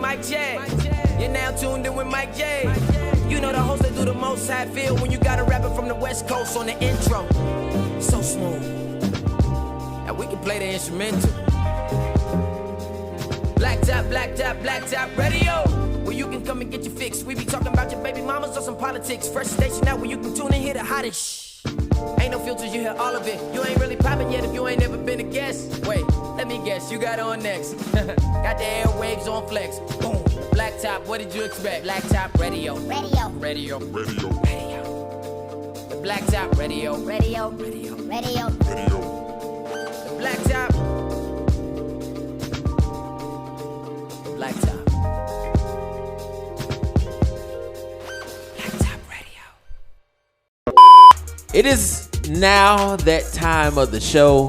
Mic check. You're now tuned in with Mike J. You know the host that do the most. How I feel when you got a rapper from the West Coast on the intro. So smooth. Now we can play the instrumental. Black top radio. Where you can come and get your fix. We be talking about your baby mamas or some politics. Fresh station out where you can tune and hear the hottest. Ain't no filters, you hear all of it. You ain't really popping yet if you ain't never been a guest. Wait, let me guess, you got on next. Got the airwaves on flex. Boom. Black top, what did you expect? Black top radio. Radio. The black top radio. Radio. The black top. The black top. Black top radio. It is now that time of the show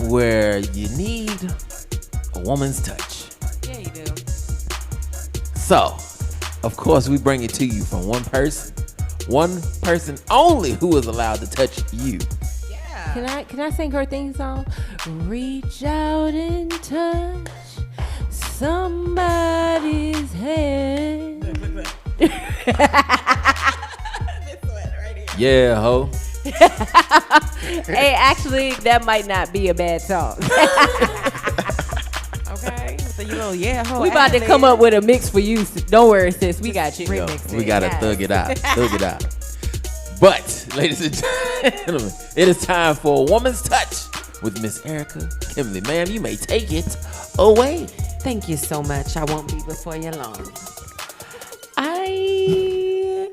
where you need a woman's touch. Yeah, you do. So, of course, we bring it to you from one person only who is allowed to touch you. Yeah. Can I sing her theme song? Reach out and touch somebody's hand. Yeah, ho. Hey, actually, that might not be a bad song. Okay, so you know, yeah, ho. We about to come up with a mix for you. Don't worry, sis. We got you. We gotta thug it out. But, ladies and gentlemen, it is time for a woman's touch with Miss Erica Kimberly. Ma'am, you may take it away. Thank you so much. I won't be before you long. I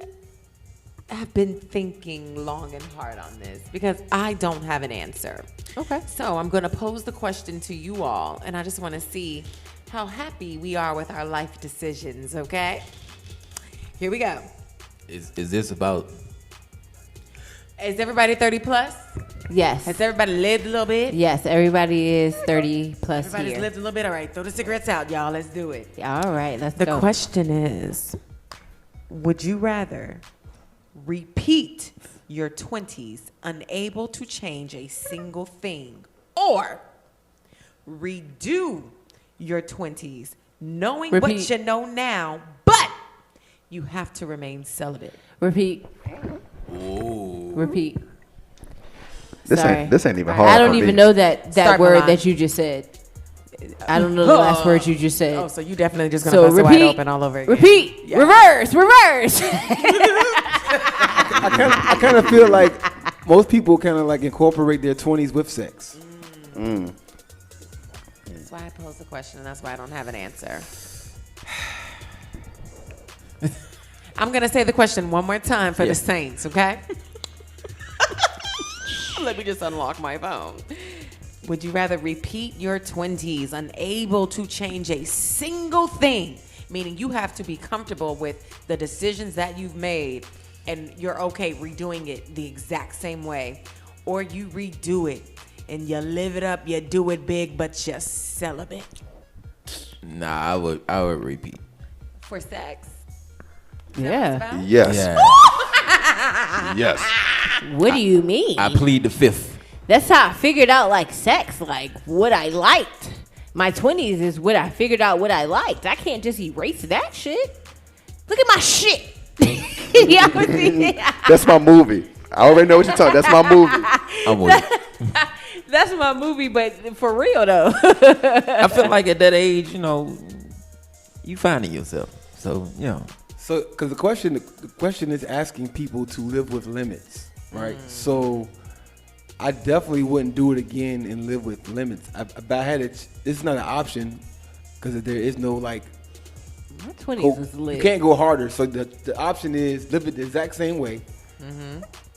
have been thinking long and hard on this because I don't have an answer. Okay. So I'm going to pose the question to you all, and I just want to see how happy we are with our life decisions, okay? Here we go. Is this about... Is everybody 30 plus? Yes. Has everybody lived a little bit? Yes, everybody is 30 plus Everybody's here. lived a little bit. All right, throw the cigarettes out, y'all. Let's do it. All right, let's The go. question is, would you rather repeat your 20s unable to change a single thing, or redo your 20s knowing Repeat. what you know now, but you have to remain celibate? Repeat. Ooh. Repeat. This Sorry. ain't even hard. I don't for even me. know that Start, word Milan. that you just said. I don't know the last word you just said. Oh, so you definitely just gonna So bust it repeat. wide open all over again. Repeat. Yeah. Reverse. I kind of feel like most people kind of like incorporate their 20s with sex. That's why I posed the question, and that's why I don't have an answer. I'm going to say the question one more time for the Saints, okay? Let me just unlock my phone. Would you rather repeat your 20s unable to change a single thing, meaning you have to be comfortable with the decisions that you've made and you're okay redoing it the exact same way, or you redo it and you live it up, you do it big, but you're celibate? Nah, I would repeat. For sex? Yeah. Yes. Yeah. Yes. What do you mean? I plead the fifth. That's how I figured out like sex, like what I liked. My 20s is what I figured out what I liked. I can't just erase that shit. Look at my shit. You ever see that? That's my movie. I already know what you're talking. That's my movie. I'm with it. That's my movie, but for real though. I feel like at that age, you finding yourself. So, So, because the question is asking people to live with limits, right? So, I definitely wouldn't do it again and live with limits. If I had it, it's not an option because there is no like. My 20s was lit. You can't go harder. So the option is live it the exact same way,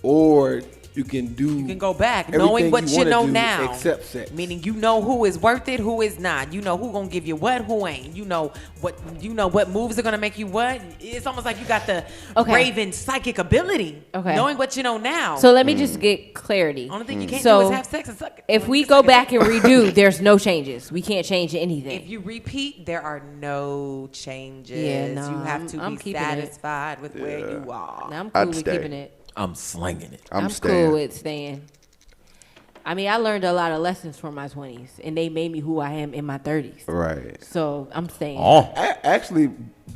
or you can go back, everything knowing what you wanna know do now. except sex. Meaning you know who is worth it, who is not. You know who gonna give you what, who ain't. You know what moves are gonna make you what. It's almost like you got the Raven psychic ability. Okay. Knowing what you know now. So let me just get clarity. Only thing you can't So do is have sex and suck it. if we go back and redo, there's no changes. We can't change anything. If you repeat, there are no changes. Yeah, no, you have to I'm be keeping it. satisfied with where you are. I'm cool I'd with stay. keeping it. I'm slinging it. I'm cool staying. with staying. I mean, I learned a lot of lessons from my 20s, and they made me who I am in my 30s. Right. So I'm staying. Oh, Actually,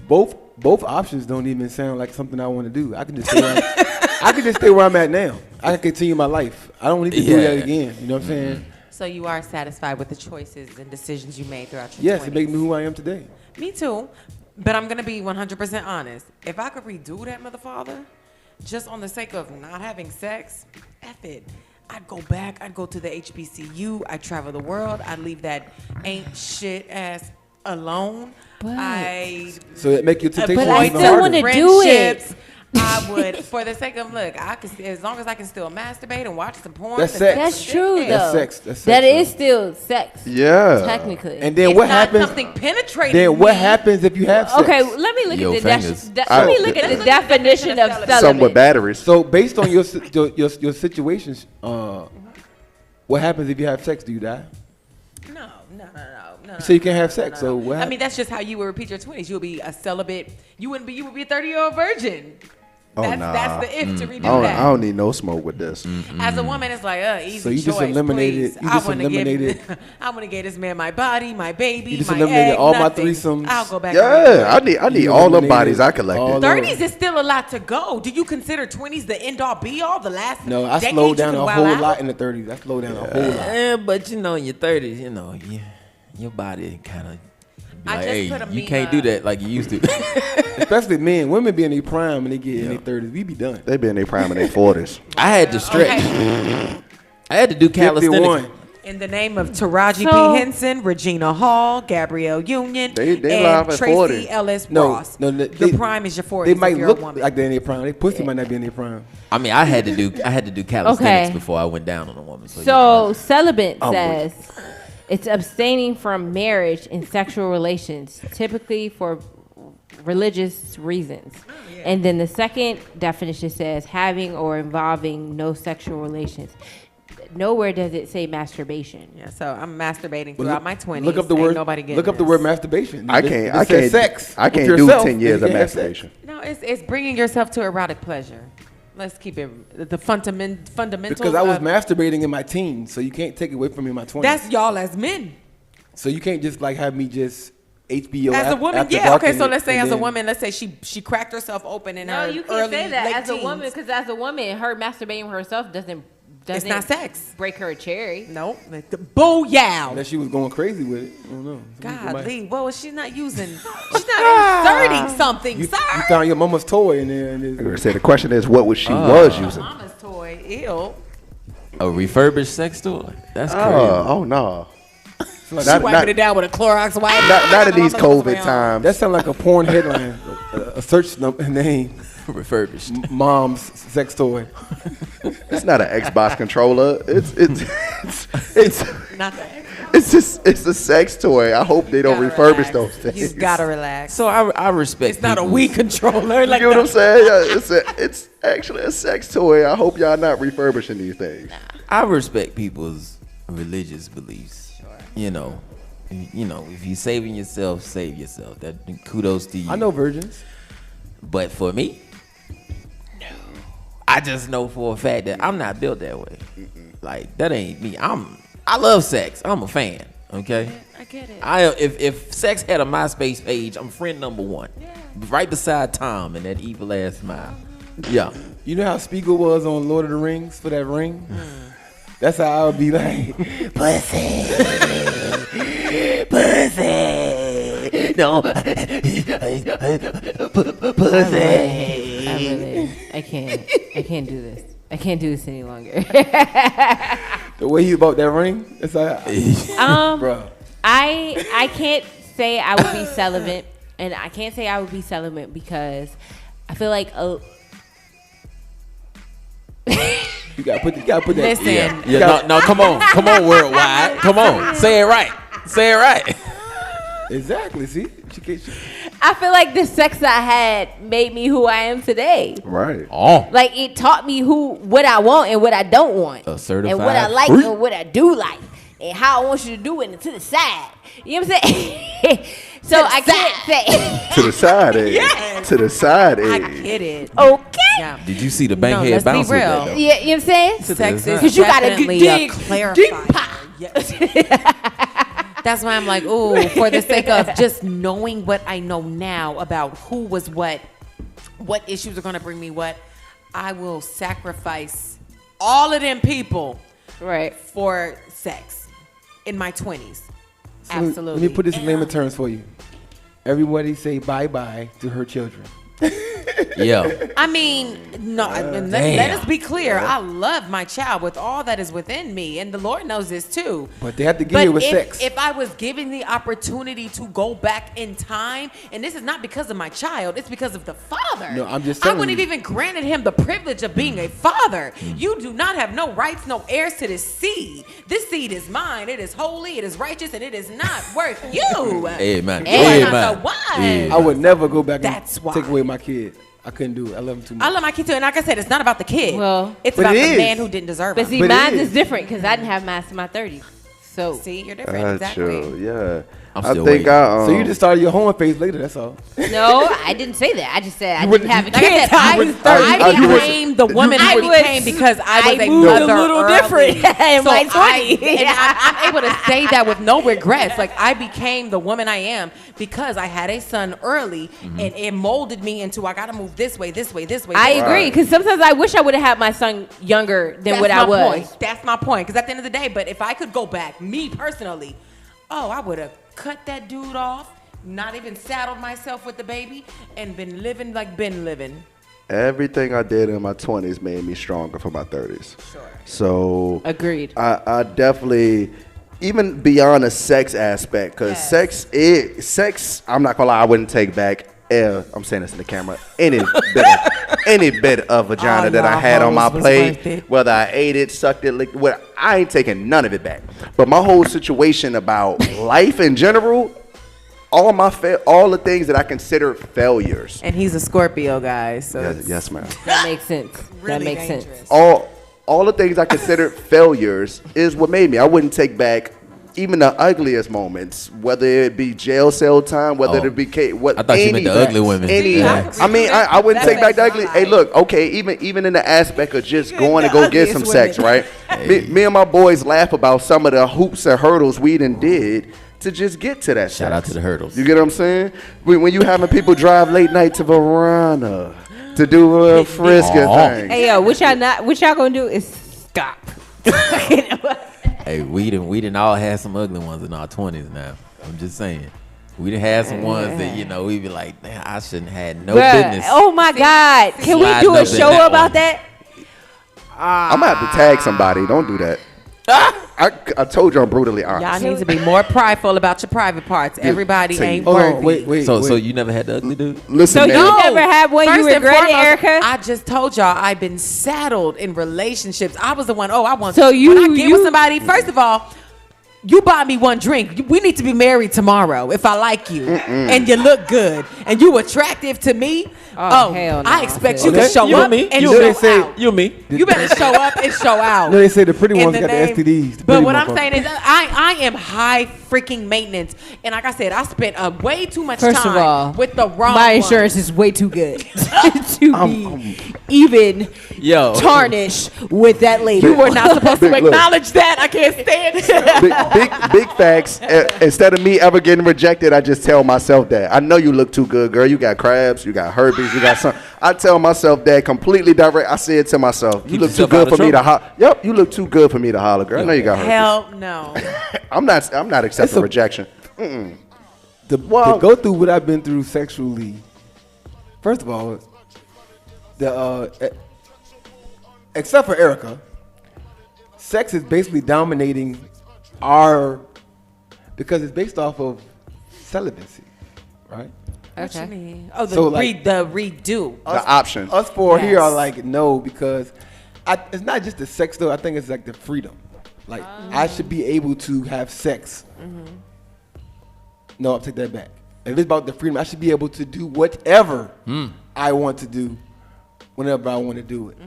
both options don't even sound like something I want to do. I can just stay where I can just stay where I'm at now. I can continue my life. I don't need to do that again. You know what I'm saying? So you are satisfied with the choices and decisions you made throughout your 20s? Yes, it makes me who I am today. Me too. But I'm going to be 100% honest. If I could redo that, motherfather, just on the sake of not having sex, F it. I'd go back. I'd go to the HBCU. I'd travel the world. I'd leave that ain't shit ass alone. So it make your temptation But I even still harder. wanna do it. Friendships, I would, for the sake of I can, as long as I can still masturbate and watch some porn. That's the sex. That's true, though. That's sex. That's sex, That though. is still sex. Yeah. Technically. And then It's what not happens? something penetrating Then what me. happens if you have sex? Okay, let me look Yo, at the fingers. let me look at the definition of Some celibate. Some with batteries. So based on your situations, what happens if you have sex? Do you die? No. So you can't have sex. So what I happens? mean, that's just how you would repeat your 20s. You would be a celibate. You would be a 30-year-old virgin. Oh, That's nah. the if to redo I that. don't need no smoke with this. As a woman, it's like, easy So you just choice, eliminated- please. you just I wanna eliminated- I want to get this man my body, my baby, You just my eliminated egg, all my nothing. threesomes. I'll go back. Yeah, I need You all the eliminated bodies I all collected. the- 30s is still a lot to go. Do you consider 20s the end all be all? The last No, I decade slowed you down can a wild whole out? lot in the 30s. I slowed down a whole lot. yeah, but in your 30s, your body kind of. I Like, just hey, put a you meme can't up. do that like you used to. Especially men. Women be in their prime and they get in their 30s. We be done. They be in their prime in their 40s. I had to stretch. Okay. I had to do calisthenics. 51. In the name of Taraji So- P. Henson, Regina Hall, Gabrielle Union, They and live at Tracy 40. Ellis No, Ross. no, your they- prime is your 40s. They might if you're look a woman. like they're in their prime. Their pussy might not be in their prime. I mean, I had to do calisthenics Okay. before I went down on a woman. So celibate I'm with says it's abstaining from marriage and sexual relations, typically for religious reasons. And then the second definition says having or involving no sexual relations. Nowhere does it say masturbation. Yeah, so I'm masturbating Well, throughout my 20s. Look up the Ain't word. Nobody getting Look up the this. word masturbation. I It can't. says sex. I with can't do yourself, 10 years you of can have sex. masturbation. No, it's bringing yourself to erotic pleasure. Let's keep it the fundamentals. Because I was of- masturbating in my teens, so you can't take it away from me in my 20s. That's y'all as men. So you can't just like have me just HBO As a after woman, yeah. dark Okay, and- so let's say and as a then- woman, let's say she cracked herself open in No, her you can't early, say that late as a woman, teens. because as a woman, her masturbating herself doesn't not sex. break her a cherry. Nope. Booyah. Unless she was going crazy with it. I don't know. Some people might- Golly, what was she not using? She's not inserting something, You, sir. you found your mama's toy in there. And I it's- was gonna say the question is, what was she was using? Mama's toy. Ew. a refurbished sex toy. That's crazy. Oh no. it's like- She Not- wiping it down with a Clorox wipe. Not in these Mama's toy COVID on. times. that sounds like a porn headline, a search name. Refurbished. Mom's sex toy. It's not an Xbox controller. It's Not that. it's a sex toy. I hope they don't refurbish those things. You gotta relax. So I respect. It's not a people's- Wii controller. Like You know what I'm that. saying? Yeah, it's actually a sex toy. I hope y'all not refurbishing these things. I respect people's religious beliefs. You know, if you're saving yourself, save yourself. That kudos to you. I know virgins. But for me, no. I just know for a fact that I'm not built that way. Like that ain't me. I love sex. I'm a fan. Okay. I get it. If sex had a MySpace page, I'm friend number 1. Right beside Tom and that evil ass smile. Yeah. You know how Spiegel was on Lord of the Rings for that ring? That's how I would be like, pussy, pussy, no, pussy. I can't do this. I can't do this any longer. The way he about that ring, it's like, bro. I can't say I would be celibate, and I can't say I would be celibate because I feel like You You gotta put that. Listen. Yeah. No. Come on, worldwide. Come on, say it right. Exactly. See, I feel like the sex I had made me who I am today. Right. Oh, Like it taught me what I want and what I don't want, A certified and what I like freak. and what I do like, and how I want you to do it and to the side. You know what I'm saying? So I can't say. To the side edge. Yes. To the side I edge. get it. Okay. Yeah. did you see the bankhead let's be bounce with that real. though? Yeah, you know what I'm saying? Sex is 'Cause you gotta definitely dig a clarifier. deep pop. That's why I'm like, ooh, for the sake of just knowing what I know now about who was what issues are gonna bring me what, I will sacrifice all of them people Right. for sex in my 20s. So Absolutely. Let me put this in layman terms for you. Everybody say bye-bye to her children. Yeah. I mean, no, let us be clear. I love my child with all that is within me, and the Lord knows this too. But they have to get here with sex. If I was given the opportunity to go back in time, and this is not because of my child, it's because of the father. No, I'm just I telling wouldn't you. have even granted him the privilege of being a father. You do not have no rights, no heirs to this seed. This seed is mine. It is holy, it is righteous, and it is not worth you. Amen. You are not the one. I would never go back That's and why. take away my kid. I couldn't do it. I love him too much. I love my kid too, and like I said, it's not about the kid. Well, it's but about it the is. man who didn't deserve But it. see, But it mine is. is different because I didn't have mine in my 30s. So See, you're different. Exactly. Yeah. I'm I still think waiting. So you just started your horn phase later. That's all. no, I didn't say that. I just said I wouldn't- didn't have a Like I kid. said, I became the woman I I became because I was a moved mother a little early. different in my 20s. And I'm able to say that with no regrets. Like I became the woman I am because I had a son early, and it molded me into I got to move this way, this way, this way. I this way. agree because sometimes I wish I would have had my son younger than That's what I my was. point. That's my point. Because at the end of the day, but if I could go back, me personally, I would have cut that dude off, not even saddled myself with the baby, and been living like been living. Everything I did in my 20s made me stronger for my 30s. Sure. So Agreed. I definitely, even beyond the sex aspect, because sex, I'm not gonna lie, I wouldn't take back. I'm saying this in the camera. Any bit of vagina that I had on my plate, whether I ate it, sucked it, licked it, I ain't taking none of it back. But my whole situation about life in general, all the things that I consider failures. And he's a Scorpio, guys. So Yes, ma'am. That makes sense. really that makes dangerous. sense. All the things I considered failures is what made me. I wouldn't take back even the ugliest moments, whether it be jail cell time, whether it be I thought you meant the ugly women. I wouldn't take back the ugly. Hey, look, okay, even in the aspect of just going to go get some sex, right? Me and my boys laugh about some of the hoops and hurdles we done did to just get to that. Shout out to the hurdles. You get what I'm saying? When you having people drive late night to Verona to do a frisky thing. Hey yo, what y'all gonna do is stop. Hey, we didn't all have some ugly ones in our 20s now. I'm just saying. We done had some ones that, we be like, man, I shouldn't have had no business. Oh my God. Can we do a sliding up in show that about one. that? I'm gonna have to tag somebody. Don't do that. I told you I'm brutally Y'all honest. need to be more prideful about your private parts. Everybody Take- ain't Hold worthy. on, wait. So you never had the ugly dude? Listen, So man. you never had one you First and regretted, foremost, Erica? I just told y'all I've been saddled in relationships. I was the one. I want. So when I get you- with somebody, first of all, you buy me one drink. We need to be married tomorrow if I like you and you look good and you attractive to me. Oh, hell no, I expect sis. you to show You up and me. and You show and me. out. You and me. You better show up and show out. No, they say the pretty In ones got name- the STDs. the But pretty what I'm motherfuckers. saying is, I am high freaking maintenance, and like I said, I spent way too much First time of all, with the wrong. my one. insurance is way too good to be even Yo. tarnished with that lady. You were not supposed to Big- look. acknowledge that. I can't stand it. big facts. Instead of me ever getting rejected, I just tell myself that. I know you look too good, girl. You got crabs, you got herpes, you got some. I tell myself that completely direct. I say it to myself. You Keep look too yourself good out of for me to trouble. holler. Yep, you look too good for me to holler, girl. I know you got herpes. Hell no. I'm not accepting rejection. To go through what I've been through sexually, first of all, except for Erica, sex is basically dominating because it's based off of celibacy, right? What you mean? Oh, So, like- the redo. The option. Us four here Yes. are like no, because it's not just the sex though. I think it's like the freedom. Like I should be able to have sex. No, I'll take that back. If it's about the freedom, I should be able to do whatever I want to do whenever I want to do it.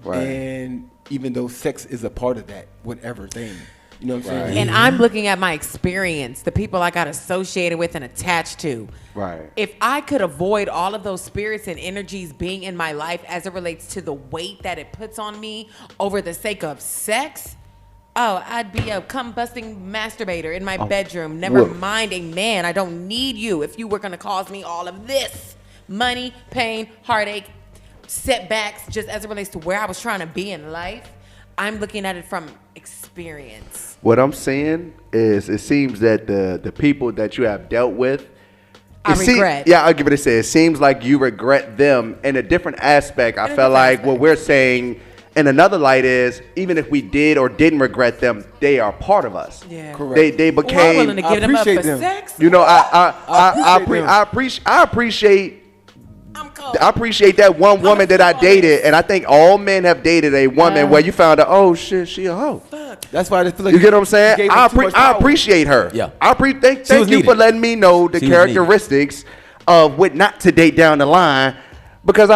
Right. And even though sex is a part of that, whatever thing. You know what I'm saying? And I'm looking at my experience, the people I got associated with and attached to. Right. If I could avoid all of those spirits and energies being in my life as it relates to the weight that it puts on me over the sake of sex, I'd be a cum-busting masturbator in my bedroom. Never mind a man. I don't need you if you were going to cause me all of this. Money, pain, heartache, setbacks, just as it relates to where I was trying to be in life. I'm looking at it from experience. What I'm saying is, it seems that the people that you have dealt with, I regret. Yeah, I'll give it a say. It seems like you regret them in a different aspect. I felt like what we're saying in another light is, even if we did or didn't regret them, they are part of us. Yeah, correct. They I'm became. willing to give them up for appreciate them. sex. You know, I appreciate appreciate. I'm cold. I appreciate that one woman that I dated, and I think all men have dated a woman where you found out, oh shit, she a hoe. That's why I just feel like You get what I'm you saying? gave I us too much I power. appreciate her. Yeah. Thank She was you for needed. letting me know the She was needed. characteristics of what not to date down the line, because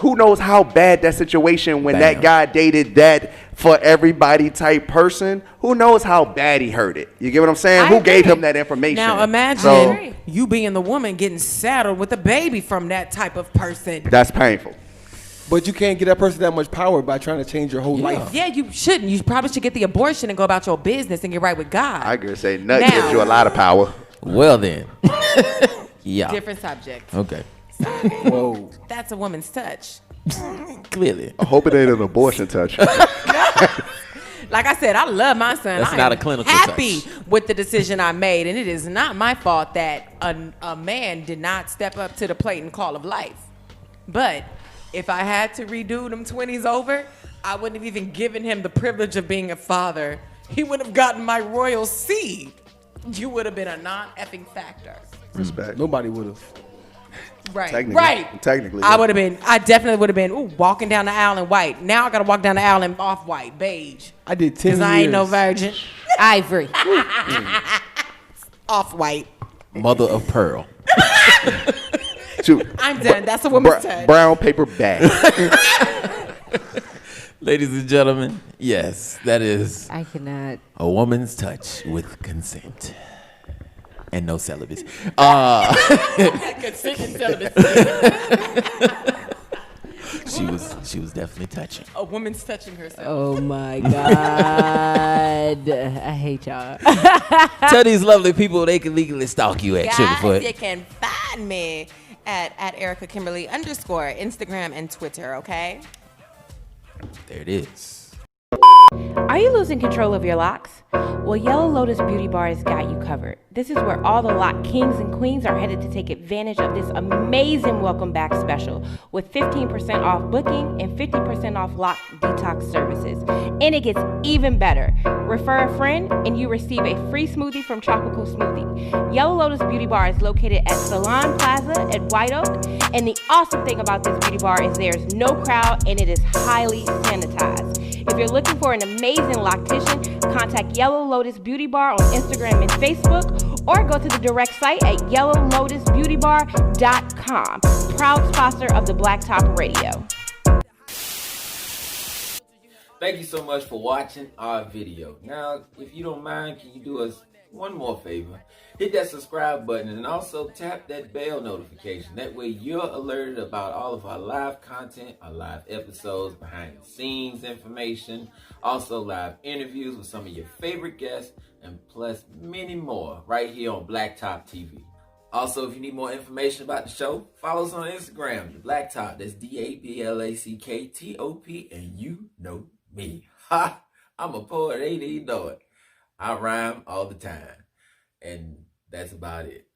who knows how bad that situation when that Bam. guy dated that for everybody type person. Who knows how bad he hurt it? You get what I'm saying? I Who agree. gave him that information? Now imagine So, you being the woman getting saddled with a baby from that type of person. that's painful. But you can't get that person that much power by trying to change your whole life. Yeah, you shouldn't. You probably should get the abortion and go about your business and get right with God. I could say nut Now- gives you a lot of power. Well then. Yeah. Different subject. Okay. Whoa. That's a woman's touch. Clearly. I hope it ain't an abortion touch. Like I said, I love my son. That's I not am a clinical happy touch. with the decision I made, and it is not my fault that a man did not step up to the plate and call of life. But if I had to redo them 20s over, I wouldn't have even given him the privilege of being a father. He would have gotten my royal seed. You would have been a non-effing factor. Respect. Nobody would have. Right. Technically. Right. Technically, I yeah. would have been. I definitely would have been. Walking down the aisle in white. Now I gotta walk down the aisle in off-white, beige. I did 10 years. Cause I ain't no virgin. Ivory. Off-white. Mother of pearl. I'm done. That's a woman's touch. Brown paper bag. Ladies and gentlemen, yes, that is I cannot. a woman's touch with consent. And no celibacy. She was definitely touching. A woman's touching herself. Oh my God. I hate y'all. Tell these lovely people they can legally stalk you at Guys, Sugarfoot. you can find me at Erica Kimberly _ Instagram and Twitter, okay? There it is. Are you losing control of your locks? Well, Yellow Lotus Beauty Bar has got you covered. This is where all the lock kings and queens are headed to take advantage of this amazing welcome back special with 15% off booking and 50% off lock detox services. And it gets even better. Refer a friend and you receive a free smoothie from Tropical Smoothie. Yellow Lotus Beauty Bar is located at Salon Plaza at White Oak. And the awesome thing about this beauty bar is there's no crowd and it is highly sanitized. If you're looking for an amazing loctician, contact Yellow Lotus Beauty Bar on Instagram and Facebook, or go to the direct site at yellowlotusbeautybar.com. Proud sponsor of the Blacktop Radio. Thank you so much for watching our video. Now, if you don't mind, can you do us one more favor? Hit that subscribe button and also tap that bell notification. That way you're alerted about all of our live content, our live episodes, behind the scenes information, also live interviews with some of your favorite guests, and plus many more right here on Blacktop TV. Also, if you need more information about the show, follow us on Instagram, The Blacktop. That's DABLACKTOP, and you know me. Ha! I'm a poet, ain't even know it. I rhyme all the time. And that's about it.